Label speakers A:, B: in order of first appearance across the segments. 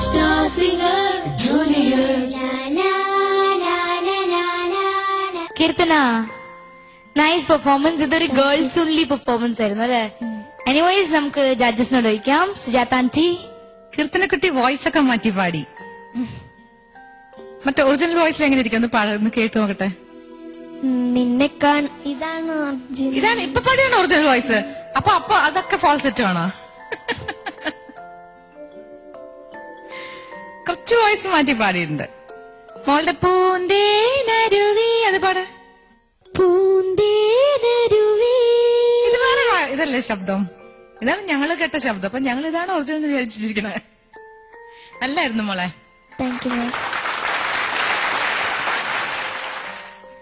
A: Star Singer Junior.
B: Kirtana, nice performance. ഇതൊരു girls only performance ആയിരുന്നു അല്ലെ? എനിവേസ് നമുക്ക് ജഡ്ജസിനോട് ചോദിക്കാം. സുജാത ആന്റി,
C: കീർത്തനക്കുട്ടി വോയിസ് ഒക്കെ മാറ്റി പാടി. മറ്റേ ഒറിജിനൽ വോയിസിൽ എങ്ങനെ ഇരിക്കും? ഒന്ന് കേട്ടു നോക്കട്ടെ.
B: നിന്നെ ഇതാണ്
C: ഇപ്പൊ പാടിയാണ് ഒറിജിനൽ വോയിസ്. അപ്പൊ അതൊക്കെ ഫാൾസെറ്റ് ആണോ? കുറച്ച് വോയിസ് മാറ്റി പാടിയിട്ടുണ്ട്. മോളുടെ പൂന്തേനരുവി അത് പാട. ഇത് വേറെ ഇതല്ലേ ശബ്ദം? ഇതാണ് ഞങ്ങള് കേട്ട ശബ്ദം. അപ്പൊ ഞങ്ങൾ ഇതാണ് ഒറിജിനൽ വിചാരിച്ചിരിക്കുന്നത്. നല്ലായിരുന്നു മോളെ.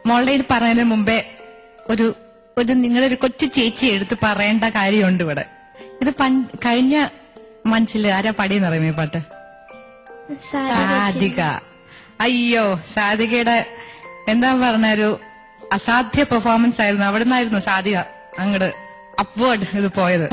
C: മോളുടെ ഇത് പറയുന്നതിന് മുമ്പേ ഒരു നിങ്ങളൊരു കൊച്ചു ചേച്ചി എടുത്ത് പറയേണ്ട കാര്യമുണ്ട് ഇവിടെ. ഇത് കഴിഞ്ഞ മഞ്ചില് ആരാ പാടിയെന്നറിയാമോ ഈ പാട്ട്? സാധിക. അയ്യോ, സാധികയുടെ എന്താ പറഞ്ഞ ഒരു അസാധ്യ പെർഫോമൻസ് ആയിരുന്നു. അവിടെ നിന്നായിരുന്നു സാധിക അങ്ങോട്ട് അപ്വേർഡ് ഇത് പോയത്.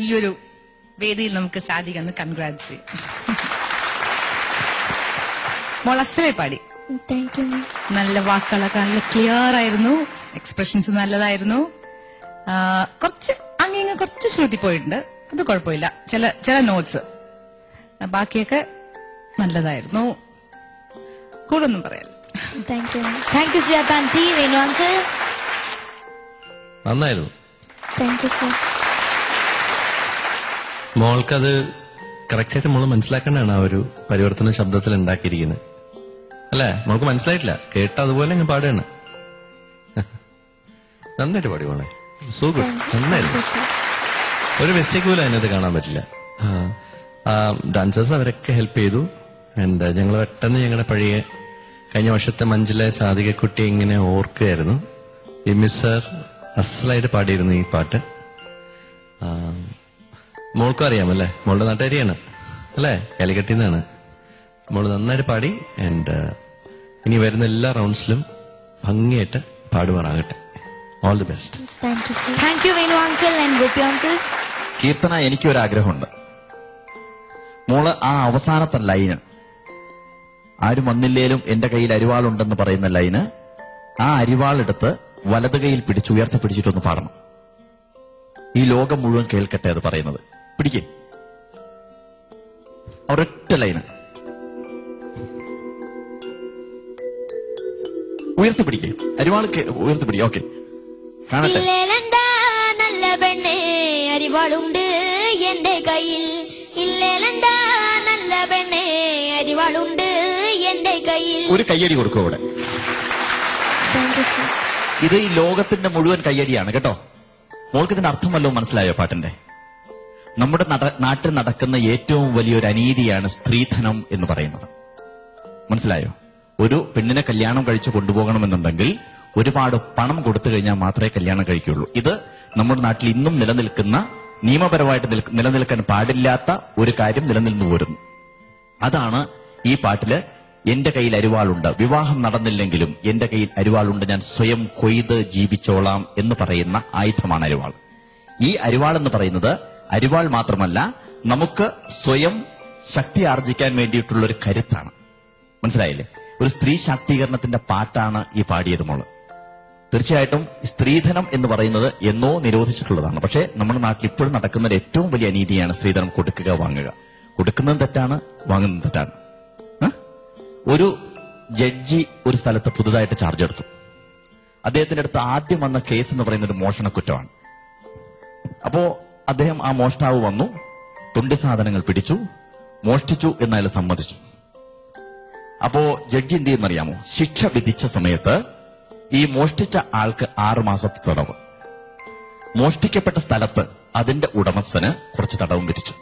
C: ഈ ഒരു വേദിയിൽ നമുക്ക് സാധിക്കുന്നു. കൺഗ്രാറ്റ്സ് ചെയ്യാം. മോളസലെ പാടി. നല്ല വാക്കുകളൊക്കെ നല്ല ക്ലിയർ ആയിരുന്നു. എക്സ്പ്രഷൻസ് നല്ലതായിരുന്നു. കുറച്ച് അങ്ങനെ കുറച്ച് ശ്രുതി പോയിട്ടുണ്ട്. അത് കുഴപ്പമില്ല. ചില നോട്ട്സ് ബാക്കിയൊക്കെ നല്ലതായിരുന്നു. കൂടുതലൊന്നും പറയാലോ.
B: Thank you Sujatha aunty. Venu uncle
D: നന്നായിരുന്നു.
B: Thank you sir.
D: മോൾക്കത് കറക്റ്റായിട്ട് മോള് മനസ്സിലാക്കേണ്ടതാണ്. ആ ഒരു പരിവർത്തന ശബ്ദത്തിൽ ഉണ്ടാക്കിയിരിക്കുന്നത് അല്ലേ? മോൾക്ക് മനസ്സിലായിട്ടില്ല. കേട്ട അതുപോലെ അങ്ങ് പാടുകയാണ്. നന്നായിട്ട് പാടി മോളെ. So good. നന്നായിരുന്നു. ഒരു മിസ്റ്റേക്ക് പോലും അതിനകത്ത് കാണാൻ പറ്റില്ല. ഡാൻസേഴ്സ് അവരൊക്കെ ഹെൽപ്പ് ചെയ്തു. ആൻഡ് ഞങ്ങൾ പെട്ടെന്ന് ഞങ്ങളുടെ പഴയ കഴിഞ്ഞ വർഷത്തെ മഞ്ചിലെ സാധികക്കുട്ടി ഇങ്ങനെ ഓർക്കുകയായിരുന്നു. ഈ മിസ്സർ അസലായിട്ട് പാടിയിരുന്നു ഈ പാട്ട്. മോൾക്കും അറിയാമല്ലേ? മോളുടെ നാട്ടുകാരിയാണ് അല്ലേ? കാലിക്കട്ടിൽ നിന്നാണ്. മോള് നന്നായിട്ട് പാടി. ആൻഡ് ഇനി വരുന്ന എല്ലാ റൗണ്ട്സിലും ഭംഗിയായിട്ട് പാടുവാനാകട്ടെ. All the best.
B: Thank you Venu uncle and Gopi uncle.
E: Keerthana, എനിക്കൊരാഗ്രഹമുണ്ട്. മോള് ആ അവസാനത്തെ ലൈന്, ആരും വന്നില്ലേലും എന്റെ കയ്യിൽ അരിവാളുണ്ടെന്ന് പറയുന്ന ലൈന്, ആ അരിവാളെടുത്ത് വലത് കൈയിൽ ഉയർത്തിപ്പിടിച്ചിട്ടൊന്ന് പാടണം. ഈ ലോകം മുഴുവൻ കേൾക്കട്ടെ അത് പറയുന്നത്. പിടിക്കേ ഒരൊറ്റ ലൈന് ഉയർത്തിപ്പിടിക്കേ. അരിവാൾ ഉയർത്തിപ്പിടിക്കുക. ഓക്കെ, കാണട്ടെ.
B: നല്ല പെണ്ണേ അരിവാളുണ്ട് എന്റെ കയ്യിൽ. ഇല്ലേലണ്ടാ നല്ല പെണ്ണേ അരിവാളുണ്ട് എന്റെ കയ്യിൽ.
E: ഒരു കയ്യടി കൊടുക്കും ഇവിടെ. ഇത് ഈ ലോകത്തിന്റെ മുഴുവൻ കയ്യടിയാണ് കേട്ടോ. മോൾക്ക് ഇതിന്റെ അർത്ഥം വല്ലതും മനസ്സിലായോ പാട്ടിന്റെ? നമ്മുടെ നാട്ടിൽ നടക്കുന്ന ഏറ്റവും വലിയൊരു അനീതിയാണ് സ്ത്രീധനം എന്ന് പറയുന്നത്. മനസ്സിലായോ? ഒരു പെണ്ണിനെ കല്യാണം കഴിച്ചു കൊണ്ടുപോകണമെന്നുണ്ടെങ്കിൽ ഒരുപാട് പണം കൊടുത്തു കഴിഞ്ഞാൽ മാത്രമേ കല്യാണം കഴിക്കുകയുള്ളൂ. ഇത് നമ്മുടെ നാട്ടിൽ ഇന്നും നിലനിൽക്കുന്ന, നിയമപരമായിട്ട് നിലനിൽക്കാൻ പാടില്ലാത്ത ഒരു കാര്യം നിലനിന്നു പോരുന്നു. അതാണ് ഈ പാട്ടില് എന്റെ കയ്യിൽ അരിവാളുണ്ട്, വിവാഹം നടന്നില്ലെങ്കിലും എന്റെ കയ്യിൽ അരിവാളുണ്ട്, ഞാൻ സ്വയം കൊയ്ത് ജീവിച്ചോളാം എന്ന് പറയുന്ന ആയുധമാണ് അരിവാൾ. ഈ അരിവാൾ എന്ന് പറയുന്നത് അരിവാൾ മാത്രമല്ല, നമുക്ക് സ്വയം ശക്തി ആർജിക്കാൻ വേണ്ടിയിട്ടുള്ള ഒരു കരുത്താണ്. മനസ്സിലായില്ലേ? ഒരു സ്ത്രീ ശാക്തീകരണത്തിന്റെ പാട്ടാണ് ഈ പാടിയത് മോള്. തീർച്ചയായിട്ടും സ്ത്രീധനം എന്ന് പറയുന്നത് എന്നോ നിരോധിച്ചിട്ടുള്ളതാണ്. പക്ഷേ നമ്മുടെ നാട്ടിൽ ഇപ്പോഴും നടക്കുന്ന ഏറ്റവും വലിയ അനീതിയാണ് സ്ത്രീധനം കൊടുക്കുക, വാങ്ങുക. കൊടുക്കുന്നതും തെറ്റാണ്, വാങ്ങുന്നതും തെറ്റാണ്. ഒരു ജഡ്ജി ഒരു സ്ഥലത്ത് പുതുതായിട്ട് ചാർജ് എടുത്തു. അദ്ദേഹത്തിന്റെ അടുത്ത് ആദ്യം വന്ന കേസ് എന്ന് പറയുന്നത് ഒരു മോഷണക്കുറ്റമാണ്. അപ്പോ അദ്ദേഹം, ആ മോഷ്ടാവ് വന്നു, തുണ്ടി സാധനങ്ങൾ പിടിച്ചു, മോഷ്ടിച്ചു എന്നയാൾ സമ്മതിച്ചു. അപ്പോ ജഡ്ജി എന്ത് ചെയ്യുന്നറിയാമോ? ശിക്ഷ വിധിച്ച സമയത്ത് ഈ മോഷ്ടിച്ച ആൾക്ക് 6 മാസത്തെ തടവ്, മോഷ്ടിക്കപ്പെട്ട സ്ഥലത്ത് അതിന്റെ ഉടമസ്ഥന് കുറച്ച് തടവും വിധിച്ചു.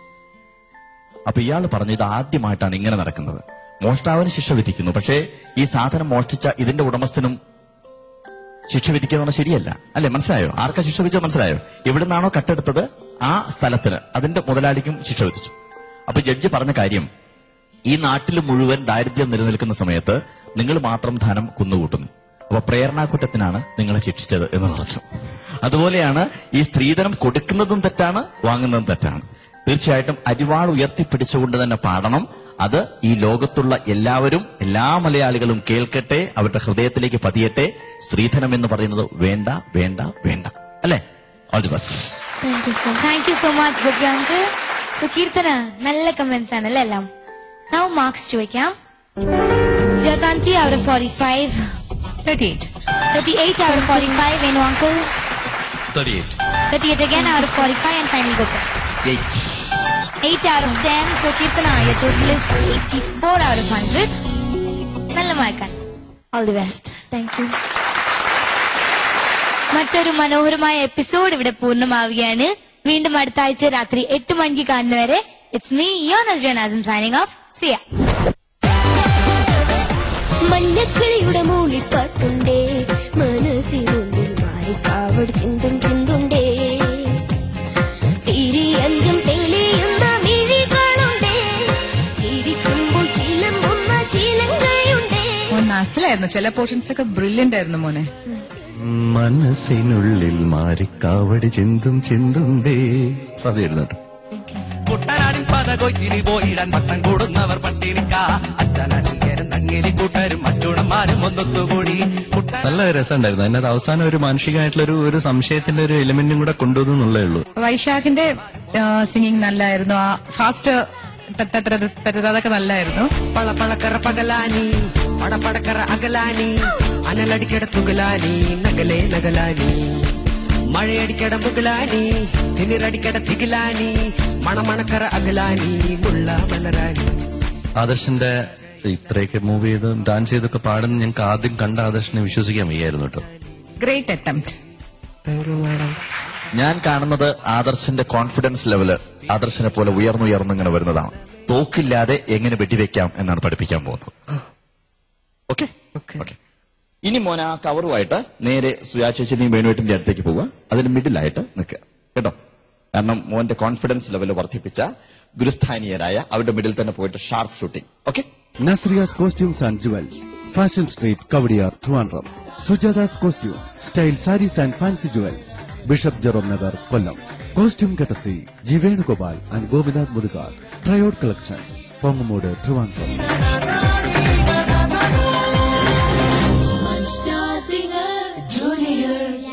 E: അപ്പൊ ഇയാൾ പറഞ്ഞു ഇത് ആദ്യമായിട്ടാണ് ഇങ്ങനെ നടക്കുന്നത്. മോഷ്ടാവിന് ശിക്ഷ വിധിക്കുന്നു, പക്ഷേ ഈ സാധനം മോഷ്ടിച്ച ഇതിന്റെ ഉടമസ്ഥനും ശിക്ഷ വിധിക്കുന്നത് ശരിയല്ല അല്ലെ? മനസ്സിലായോ? ആർക്കാ ശിക്ഷ വിധിച്ചത് മനസ്സിലായോ? എവിടെ നിന്നാണോ കട്ടെടുത്തത് ആ സ്ഥലത്തിന് അതിന്റെ മുതലാളിക്കും ശിക്ഷ വിധിച്ചു. അപ്പൊ ജഡ്ജി പറഞ്ഞ കാര്യം, ഈ നാട്ടിൽ മുഴുവൻ ദാരിദ്ര്യം നിലനിൽക്കുന്ന സമയത്ത് നിങ്ങൾ മാത്രം ധനം കുന്നുകൂട്ടുന്നു, അപ്പൊ പ്രേരണാകുറ്റത്തിനാണ് നിങ്ങളെ ശിക്ഷിച്ചത് എന്ന് പറഞ്ഞു. അതുപോലെയാണ് ഈ സ്ത്രീധനം കൊടുക്കുന്നതും തെറ്റാണ്, വാങ്ങുന്നതും തെറ്റാണ്. തീർച്ചയായിട്ടും അരിവാൾ ഉയർത്തിപ്പിടിച്ചുകൊണ്ട് തന്നെ പാടണം. അത് ഈ ലോകത്തുള്ള എല്ലാവരും, എല്ലാ മലയാളികളും കേൾക്കട്ടെ, അവരുടെ ഹൃദയത്തിലേക്ക് പതിയട്ടെ. സ്ത്രീധനം എന്ന് പറയുന്നത് വേണ്ട വേണ്ട വേണ്ട, അല്ലേ? All the best.
B: Thank you so much Gopi uncle. So Keerthana, നല്ല കമന്റ്സ് ആണ് അല്ലേ എല്ലാം. നൗ മാർക്സ് ചോദിക്കാം. സുജാതാൻറ്റി out of 45.
C: 38.
B: 38 out of 45. Venu uncle.
D: 38.
B: 38 again out of 45 and final Gopal. 8 out of 10. So Kirtana, your total is 84 out of 100. നല്ല മാർക്കാണ്. All the best. Thank you. മറ്റൊരു മനോഹരമായ episode ഇവിടെ പൂർണ്ണമാവുകയാണ്. വീണ്ടും അടുത്ത ആഴ്ച രാത്രി 8 മണിക്ക് കാണുന്നവരെ it's me your Nazriya Nazim signing off. See ya.
A: മഞ്ഞക്കിളിയുടെ മൂളിപ്പാട്ടുണ്ടേ, മനസ്സിനുള്ളിൽ മാറിക്കാവട് ചിന്തും ചിന്തുണ്ടേ, തിരിയഞ്ചും തെളിയുന്ന മിഴികളുണ്ടേ, ചിരിക്കുമ്പോൾ ചിലമ്പുന്ന ചിലങ്കയുണ്ടേ.
C: മനസ്സിലായിരുന്നു, ചില പോർഷൻസ് ഒക്കെ ബ്രില്യന്റ് ആയിരുന്നു മോനെ.
D: മനസ്സിനുള്ളിൽ മാറിക്കാവടി ചിന്തും ചിന്തുണ്ടേ. സഭയായിരുന്നു കേട്ടോ.
F: കുട്ടനാടിൻ പദകൊയ്ത്തിനി പോയിടാൻ ഭക്തൻ കൂടുന്നവർ പട്ടിണിക്ക, അച്ഛനടിയരും തങ്ങിലി കൂട്ടരും അച്ചൂടന്മാരും ഒന്നൊത്തുകൂടി.
D: നല്ല രസമുണ്ടായിരുന്നു. അതിനകത്ത് അവസാനം ഒരു മാനുഷികമായിട്ടുള്ള ഒരു സംശയത്തിന്റെ ഒരു എലിമെന്റും കൂടെ കൊണ്ടുവന്നുള്ളേ ഉള്ളൂ.
C: വൈശാഖിന്റെ സിംഗിങ് നല്ലായിരുന്നു. ആ ഫാസ്റ്റ് അതൊക്കെ നല്ലായിരുന്നു.
F: പളപ്പളക്കറ പകലാനി, പടപടക്കറ അകലാനി, അനലടിക്കട തുകലാനി, നഗലേ നഗലാനി, മഴയടിക്കട മുഗലാനി, തിമിരടിക്കട തിഗലാനി, മണമണക്കറ അകലാനി, മുള്ള മലരാനി.
D: ആദർശിന്റെ ഇത്രയൊക്കെ മൂവ് ചെയ്ത് ഡാൻസ് ചെയ്തൊക്കെ പാടുന്ന ഞങ്ങൾക്ക് ആദ്യം കണ്ട ആദർശിനെ വിശ്വസിക്കാൻ വയ്യായിരുന്നു കേട്ടോ.
C: Great attempt.
E: ഞാൻ കാണുന്നത് ആദർശിന്റെ കോൺഫിഡൻസ് ലെവല് ആദർശിനെ പോലെ ഉയർന്നുയർന്നിങ്ങനെ വരുന്നതാണ്. തോക്കില്ലാതെ എങ്ങനെ വെടിവെക്കാം എന്നാണ് പഠിപ്പിക്കാൻ പോകുന്നത്. Okay okay. ഇനി മോൻ ആ കവറുമായിട്ട് നേരെ സുയാ ചേച്ചിന്റെയും വേണുവേട്ടിന്റെ അടുത്തേക്ക് പോവുക. അതിന് മിഡിലായിട്ട് നിൽക്കുക കേട്ടോ. കാരണം മോന്റെ കോൺഫിഡൻസ് ലെവൽ വർദ്ധിപ്പിച്ച ഗുരുസ്ഥാനീയരായ അവരുടെ മിഡിൽ തന്നെ പോയിട്ട് sharp shooting. Okay.
G: Nasriya's Costumes and Jewels, Fashion Street, Kavadiyar, Trivandrum. Sujata's Costume, Style Sarees and Fancy Jewels, Bishop Jerome Nagar, Kollam. Costume courtesy G. Venugopal and Govindath Mudukar. Tryout Collections, Pongamode, Trivandrum.
A: Star singer, Junior.